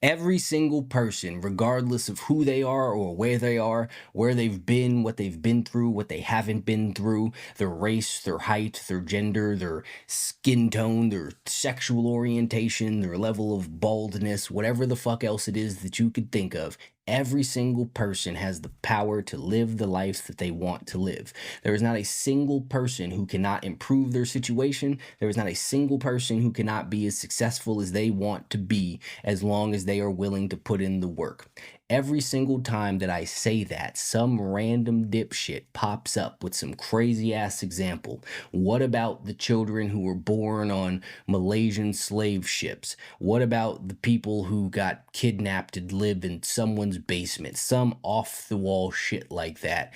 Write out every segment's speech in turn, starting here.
Every single person, regardless of who they are or where they are, where they've been, what they've been through, what they haven't been through, their race, their height, their gender, their skin tone, their sexual orientation, their level of baldness, whatever the fuck else it is that you could think of, every single person has the power to live the life that they want to live. There is not a single person who cannot improve their situation. There is not a single person who cannot be as successful as they want to be as long as they are willing to put in the work. Every single time that I say that, some random dipshit pops up with some crazy ass example. What about the children who were born on Malaysian slave ships? What about the people who got kidnapped and live in someone's basement? Some off the wall shit like that,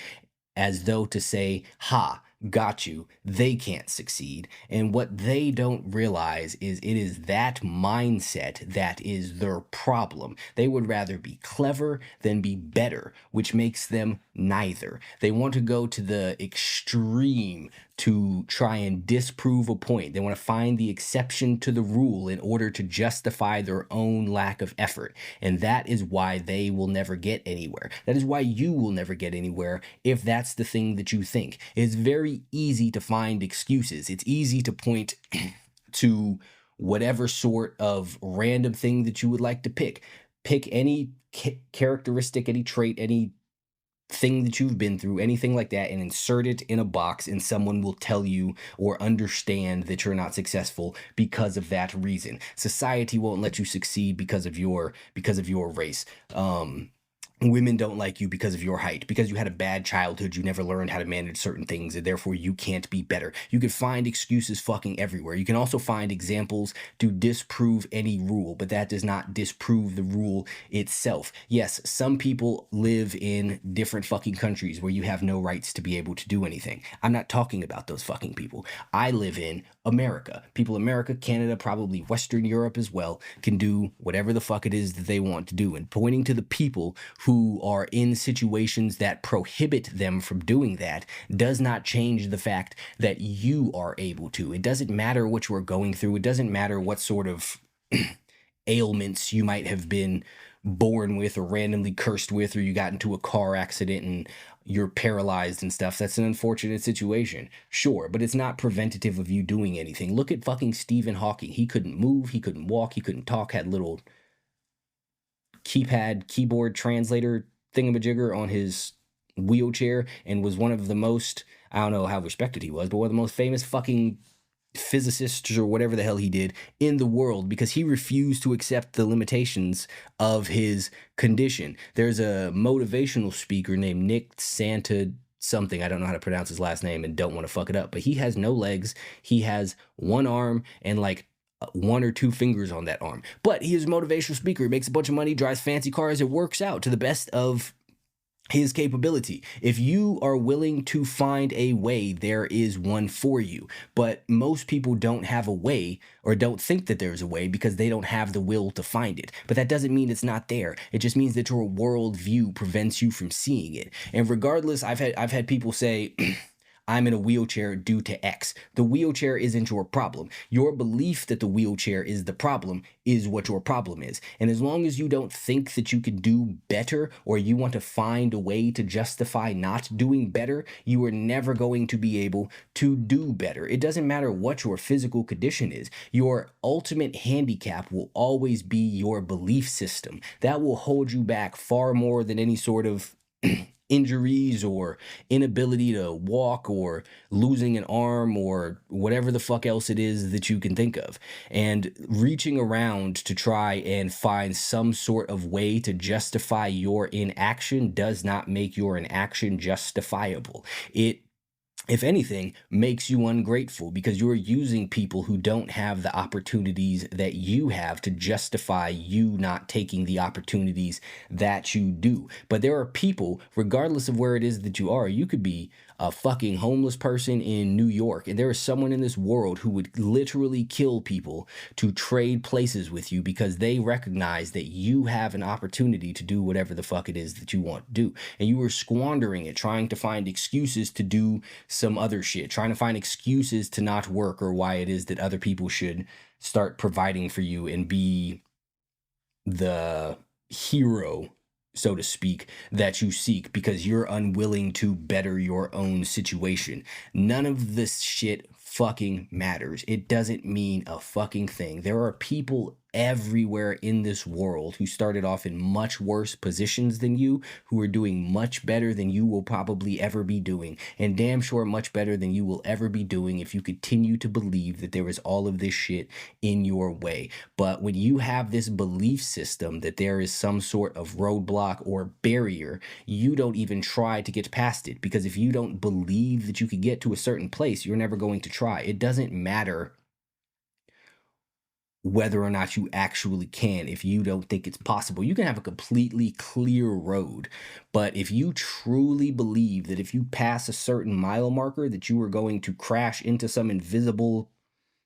as though to say, ha, got you, they can't succeed. And what they don't realize is it is that mindset that is their problem. They would rather be clever than be better, which makes them neither. They want to go to the extreme to try and disprove a point. They want to find the exception to the rule in order to justify their own lack of effort. And that is why they will never get anywhere. That is why you will never get anywhere if that's the thing that you think. It's very easy to find excuses. It's easy to point to whatever sort of random thing that you would like to pick. Pick any characteristic, any trait, any thing that you've been through, anything like that, and insert it in a box, and someone will tell you or understand that you're not successful because of that reason. Society won't let you succeed because of your race. Women don't like you because of your height, because you had a bad childhood, you never learned how to manage certain things, and therefore you can't be better. You can find excuses fucking everywhere. You can also find examples to disprove any rule, but that does not disprove the rule itself. Yes, some people live in different fucking countries where you have no rights to be able to do anything. I'm not talking about those fucking people. I live in America. People in America, Canada, probably Western Europe as well, can do whatever the fuck it is that they want to do. And pointing to the people who are in situations that prohibit them from doing that does not change the fact that you are able to. It doesn't matter what you are going through. It doesn't matter what sort of ailments you might have been born with or randomly cursed with, or you got into a car accident and you're paralyzed and stuff. That's an unfortunate situation, sure, but it's not preventative of you doing anything. Look at fucking Stephen Hawking. He couldn't move, he couldn't walk, he couldn't talk, had little keyboard translator thingamajigger on his wheelchair, and was one of the most, I don't know how respected he was, but one of the most famous fucking physicists or whatever the hell he did in the world, because he refused to accept the limitations of his condition. There's a motivational speaker named Nick Santa something, I don't know how to pronounce his last name and don't want to fuck it up, but he has no legs, he has one arm and like one or two fingers on that arm, but he is a motivational speaker. He makes a bunch of money, drives fancy cars, it works out to the best of his capability. If you are willing to find a way, there is one for you. But most people don't have a way, or don't think that there's a way, because they don't have the will to find it. But that doesn't mean it's not there. It just means that your worldview prevents you from seeing it. And regardless, I've had people say I'm in a wheelchair due to X. The wheelchair isn't your problem. Your belief that the wheelchair is the problem is what your problem is. And as long as you don't think that you can do better, or you want to find a way to justify not doing better, you are never going to be able to do better. It doesn't matter what your physical condition is. Your ultimate handicap will always be your belief system. That will hold you back far more than any sort of injuries or inability to walk or losing an arm or whatever the fuck else it is that you can think of. And reaching around to try and find some sort of way to justify your inaction does not make your inaction justifiable. It, if anything, makes you ungrateful, because you're using people who don't have the opportunities that you have to justify you not taking the opportunities that you do. But there are people, regardless of where it is that you are, you could be a fucking homeless person in New York, and there is someone in this world who would literally kill people to trade places with you because they recognize that you have an opportunity to do whatever the fuck it is that you want to do. And you are squandering it, trying to find excuses to do some other shit, trying to find excuses to not work, or why it is that other people should start providing for you and be the hero, so to speak, that you seek because you're unwilling to better your own situation. None of this shit fucking matters. It doesn't mean a fucking thing. There are people everywhere in this world who started off in much worse positions than you, who are doing much better than you will probably ever be doing, and damn sure much better than you will ever be doing if you continue to believe that there is all of this shit in your way. But when you have this belief system that there is some sort of roadblock or barrier, you don't even try to get past it, because if you don't believe that you could get to a certain place, you're never going to try. It doesn't matter whether or not you actually can. If you don't think it's possible, you can have a completely clear road, but if you truly believe that if you pass a certain mile marker that you are going to crash into some invisible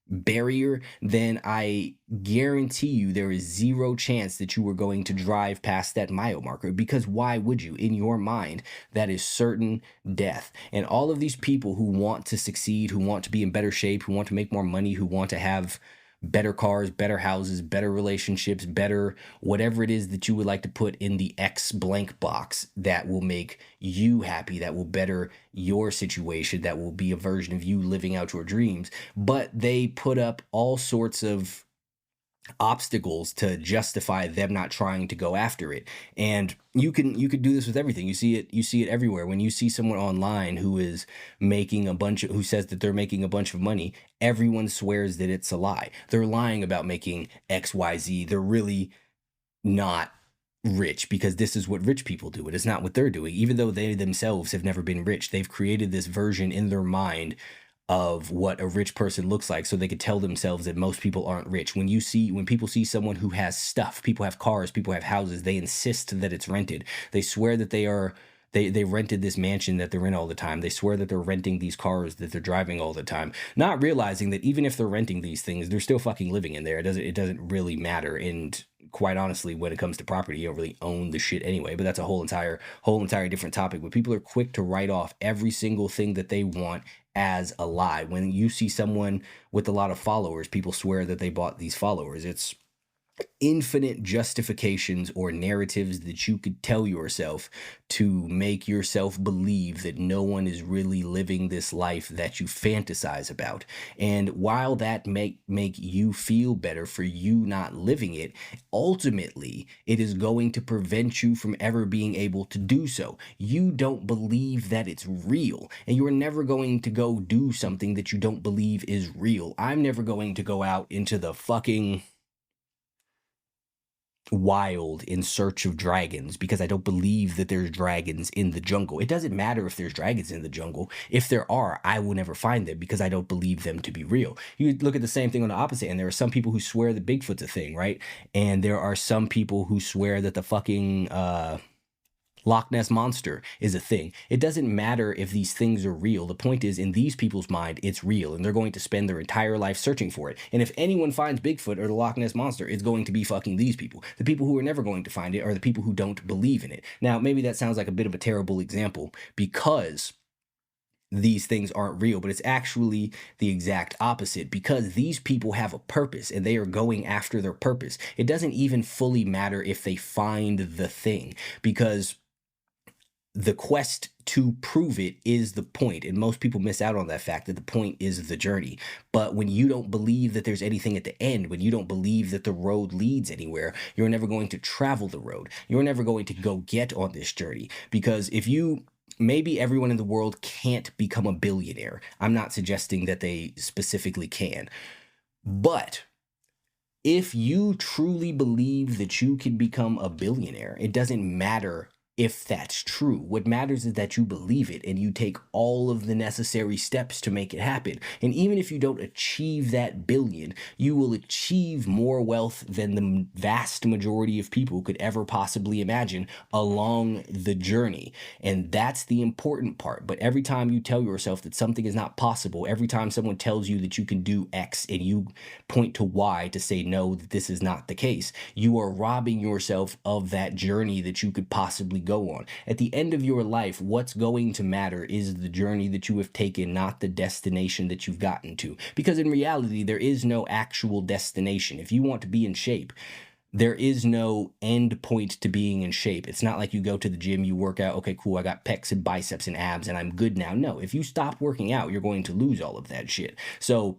barrier, then I guarantee you there is zero chance that you are going to drive past that mile marker, because why would you? In your mind, that is certain death. And all of these people who want to succeed, who want to be in better shape, who want to make more money, who want to have better cars, better houses, better relationships, better whatever it is that you would like to put in the X blank box that will make you happy, that will better your situation, that will be a version of you living out your dreams. But they put up all sorts of obstacles to justify them not trying to go after it. And you could do this with everything. You see it everywhere. When you see someone online who is making who says that they're making a bunch of money, everyone swears that it's a lie. They're lying about making XYZ. They're really not rich, because this is what rich people do. It is not what they're doing. Even though they themselves have never been rich, they've created this version in their mind of what a rich person looks like, so they could tell themselves that most people aren't rich. When people see someone who has stuff, people have cars, people have houses, they insist that it's rented. They swear that they rented this mansion that they're in all the time. They swear that they're renting these cars that they're driving all the time, not realizing that even if they're renting these things, they're still fucking living in there. It doesn't really matter. And quite honestly, when it comes to property, you don't really own the shit anyway. But that's a whole entire different topic. But people are quick to write off every single thing that they want as a lie. When you see someone with a lot of followers, people swear that they bought these followers. It's infinite justifications or narratives that you could tell yourself to make yourself believe that no one is really living this life that you fantasize about. And while that make you feel better for you not living it, ultimately it is going to prevent you from ever being able to do so. You don't believe that it's real, and you're never going to go do something that you don't believe is real. I'm never going to go out into the fucking wild in search of dragons, because I don't believe that there's dragons in the jungle. It doesn't matter if there's dragons in the jungle. If there are, I will never find them, because I don't believe them to be real. You look at the same thing on the opposite, and there are some people who swear that Bigfoot's a thing, right? And there are some people who swear that the fucking Loch Ness Monster is a thing. It doesn't matter if these things are real. The point is, in these people's mind, it's real, and they're going to spend their entire life searching for it. And if anyone finds Bigfoot or the Loch Ness Monster, it's going to be fucking these people. The people who are never going to find it are the people who don't believe in it. Now, maybe that sounds like a bit of a terrible example, because these things aren't real, but it's actually the exact opposite, because these people have a purpose and they are going after their purpose. It doesn't even fully matter if they find the thing, because the quest to prove it is the point, and most people miss out on that fact, that the point is the journey. But when you don't believe that there's anything at the end, when you don't believe that the road leads anywhere, you're never going to travel the road. You're never going to go get on this journey, because maybe everyone in the world can't become a billionaire. I'm not suggesting that they specifically can, but if you truly believe that you can become a billionaire, it doesn't matter if that's true. What matters is that you believe it and you take all of the necessary steps to make it happen. And even if you don't achieve that billion, you will achieve more wealth than the vast majority of people could ever possibly imagine along the journey. And that's the important part. But every time you tell yourself that something is not possible, every time someone tells you that you can do X and you point to Y to say no, that this is not the case, you are robbing yourself of that journey that you could possibly go on. At the end of your life, what's going to matter is the journey that you have taken, not the destination that you've gotten to. Because in reality, there is no actual destination. If you want to be in shape, There is no end point to being in shape. It's not like you go to the gym, you work out, okay, cool, I got pecs and biceps and abs and I'm good now. No, if you stop working out, you're going to lose all of that shit. So,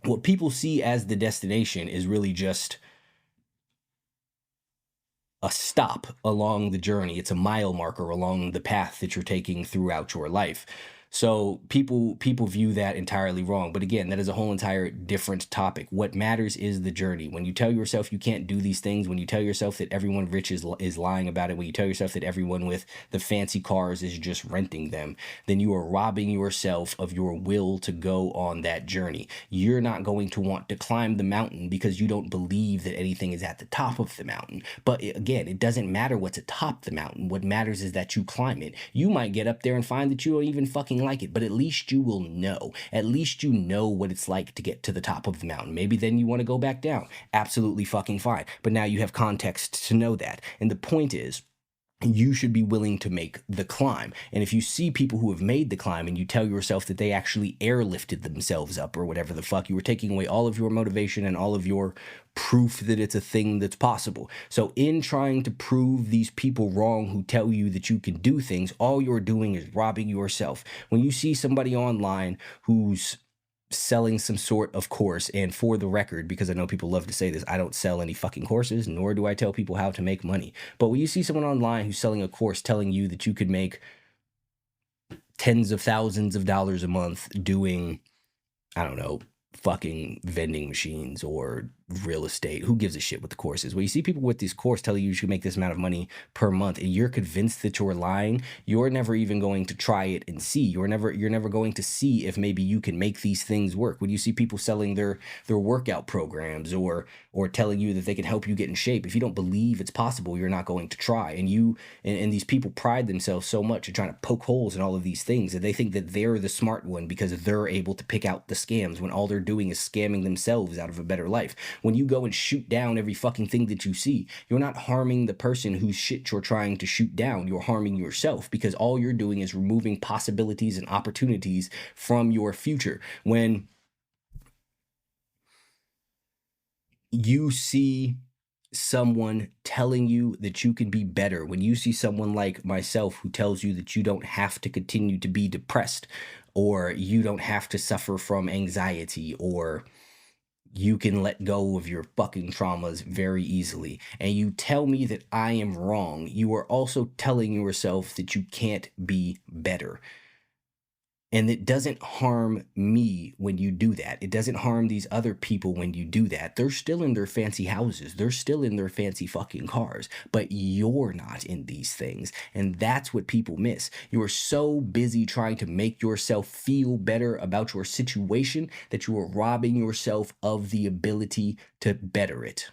what people see as the destination is really just a stop along the journey. It's a mile marker along the path that you're taking throughout your life. So people view that entirely wrong. But again, that is a whole entire different topic. What matters is the journey. When you tell yourself you can't do these things, when you tell yourself that everyone rich is lying about it, when you tell yourself that everyone with the fancy cars is just renting them, then you are robbing yourself of your will to go on that journey. You're not going to want to climb the mountain because you don't believe that anything is at the top of the mountain. But again, it doesn't matter what's atop the mountain. What matters is that you climb it. You might get up there and find that you don't even fucking like it, but at least you will know. At least you know what it's like to get to the top of the mountain. Maybe then you want to go back down. Absolutely fucking fine. But now you have context to know that. And the point is, you should be willing to make the climb. And if you see people who have made the climb and you tell yourself that they actually airlifted themselves up or whatever the fuck, you were taking away all of your motivation and all of your proof that it's a thing that's possible. So in trying to prove these people wrong who tell you that you can do things, all you're doing is robbing yourself. When you see somebody online who's selling some sort of course, and for the record, because I know people love to say this, I don't sell any fucking courses, nor do I tell people how to make money. But when you see someone online who's selling a course telling you that you could make tens of thousands of dollars a month doing, I don't know, fucking vending machines or real estate, who gives a shit what the course is? Well, you see people with this course telling you should make this amount of money per month and you're convinced that you're lying, you're never even going to try it and see. You're never going to see if maybe you can make these things work. When you see people selling their workout programs or telling you that they can help you get in shape, if you don't believe it's possible, you're not going to try. And these people pride themselves so much in trying to poke holes in all of these things that they think that they're the smart one because they're able to pick out the scams when all they're doing is scamming themselves out of a better life. When you go and shoot down every fucking thing that you see, you're not harming the person whose shit you're trying to shoot down. You're harming yourself because all you're doing is removing possibilities and opportunities from your future. When you see someone telling you that you can be better, when you see someone like myself who tells you that you don't have to continue to be depressed, or you don't have to suffer from anxiety, or you can let go of your fucking traumas very easily, and you tell me that I am wrong, you are also telling yourself that you can't be better. And it doesn't harm me when you do that. It doesn't harm these other people when you do that. They're still in their fancy houses. They're still in their fancy fucking cars. But you're not in these things. And that's what people miss. You are so busy trying to make yourself feel better about your situation that you are robbing yourself of the ability to better it.